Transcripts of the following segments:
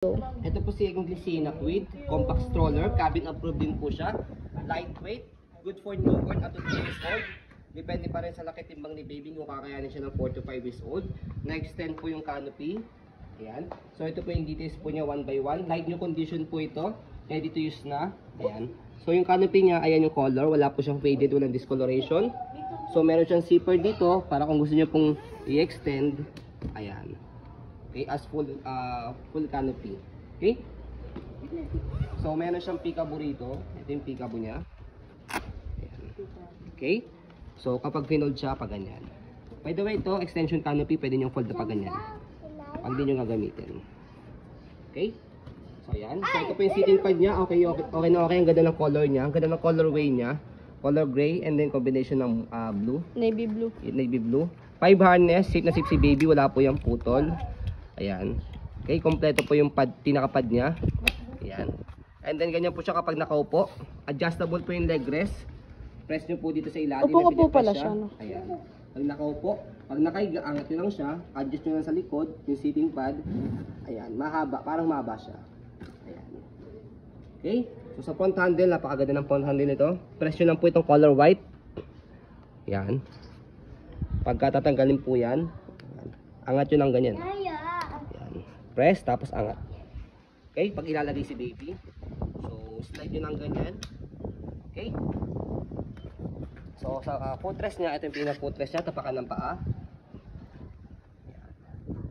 Ito po si Glycina Quid, compact stroller, cabin approved din po siya. Lightweight, good for newborn at 2 years old. Depende pa rin sa laki timbang ni baby kung kakayanin siya ng 4 to 5 years old. Na-extend po yung canopy. Ayan. So ito po yung details po niya 1 by 1. Light new condition po ito. Ready to use na. Ayan. So yung canopy niya, ayan yung color. Wala po siyang faded, walang discoloration. So meron siyang zipper dito para kung gusto niyo pong i-extend. Ayan. Okay, as full canopy. Okay? So meron siyang peekaboo rito. Ito yung peekaboo niya. Ayan. Okay? So kapag finold siya, pag ganyan. By the way, ito extension canopy, pwede niyo fold na pag ganyan. Pag di niyo gagamitin. Okay? So ayan. So ito po yung sitting pad niya. Okay na okay. Ang ganda ng color niya. Ang ganda ng colorway niya. Color gray and then combination ng blue. Navy blue. Navy blue. 5 harness. Safe na safe si baby. Wala po yung putol. Ayan. Okay, kompleto po yung pad, tinakapad niya. Ayan. And then ganyan po siya kapag nakaupo. Adjustable po yung leg rest. Press nyo po dito sa ilalim. Upo-upo pala siya, no? Ayan. Pag nakaupo, pag nakaiga, angat nyo lang siya. Adjust nyo lang sa likod, yung sitting pad. Ayan, mahaba, parang mahaba siya. Ayan. Okay, so sa front handle, napakaganda ng front handle nito. Press nyo lang po itong color white. Ayan. Pagka tatanggalin po yan, angat nyo lang ganyan. Press, tapos angat. Okay, pag ilalagay si baby. So, slide nyo lang ganyan. Okay. So, sa footrest niya, ito yung pinaka-footrest niya, tapakan ng paa. Ayan.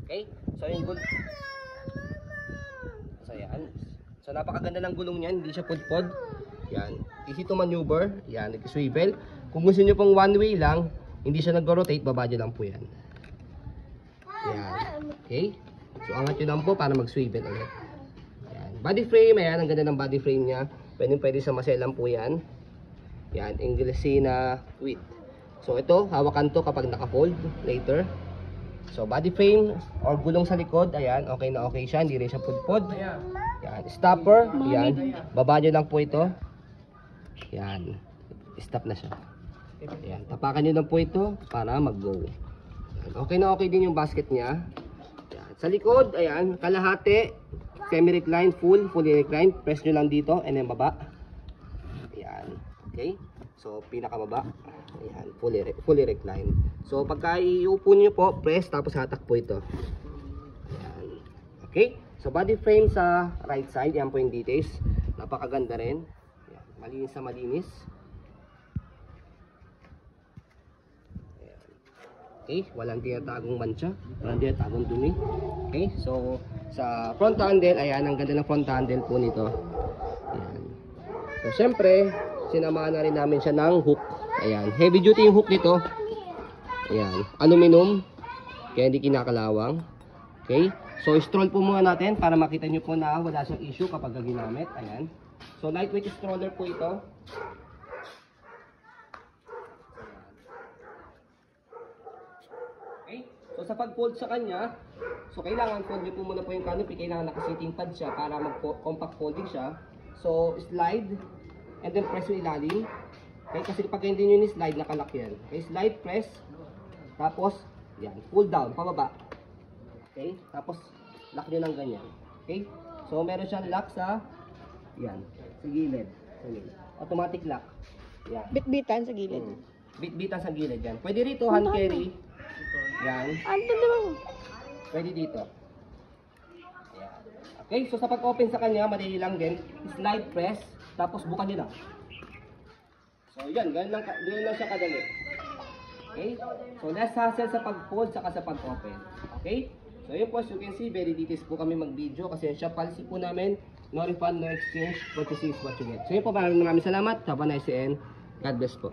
Okay, so yung gulong. So, yan. So, napakaganda ng gulong niyan, hindi siya pudpod. Yan. Easy to maneuver. Yan, nag-swivel. Kung gusto nyo pong one way lang, hindi siya nag-rotate, baba nyo lang po yan. Yan. Okay. So, angat nyo lang po para mag-swivel ulit. Ayan. Body frame, ayan. Ang ganda ng body frame niya. Pwede sa maselan po yan. Yan. Glycina Quid. So, ito, hawakan to kapag naka-fold later. So, body frame or gulong sa likod. Ayan. Okay na okay siya. Hindi rin siya pudpod. Ayan. Stopper. Ayan. Baba nyo lang po ito. Ayan. Stop na siya. Ayan. Tapakan nyo lang po ito para mag-go. Okay na okay din yung basket niya. Sa likod, ayan, kalahati, semi-recline, fully recline. Press nyo lang dito, and then baba. Ayan, okay. So, pinakababa. Ayan, fully recline. So, pagka iupo nyo po, press, tapos hatak po ito. Ayan, okay. So, body frame sa right side, yan po yung details. Napakaganda rin. Ayan, malinis sa malinis. Okay, walang tinatagong mancha, walang tinatagong dumi. Okay, so sa front handle, ayan, ang ganda ng front handle po nito. Ayan. So syempre, sinamahan na rin namin siya ng hook. Ayan, heavy duty yung hook nito. Ayan, aluminum, kaya hindi kinakalawang. Okay, so stroll po muna natin para makita nyo po na wala siyang issue kapag ginamit. Ayan, so lightweight stroller po ito. Okay? So sa pag-fold sa kanya, so kailangan fold nyo po muna po yung canopy, kailangan naka-sitting pad siya para mag-compact folding siya. So slide, and then press yung ilalim. Okay? Kasi pag hindi nyo ni-slide, nakalak yan. Okay? Slide, press, tapos, yan, pull down, pababa. Okay? Tapos, lock nyo ng ganyan. Okay? So meron siyang lock sa, yan, sa gilid. Automatic lock. Yan. Bit-bitan sa gilid. Bit-bitan sa gilid yan. Pwede rito, hand carry. Yan. Ano naman? Pwede dito. Ayan. Okay, so sa pag-open sa kanya, madali lang din. Slide press, tapos bukan nyo lang. So yan, ganyan lang siya kadali. Okay, so less hassle sa pag-fold saka sa pag-open. Okay, so yun po, as you can see, very details po kami mag-video kasi siya policy po namin, no refund, no exchange, what you see is what you get. So yun po, maraming salamat. Have a nice day and God bless po.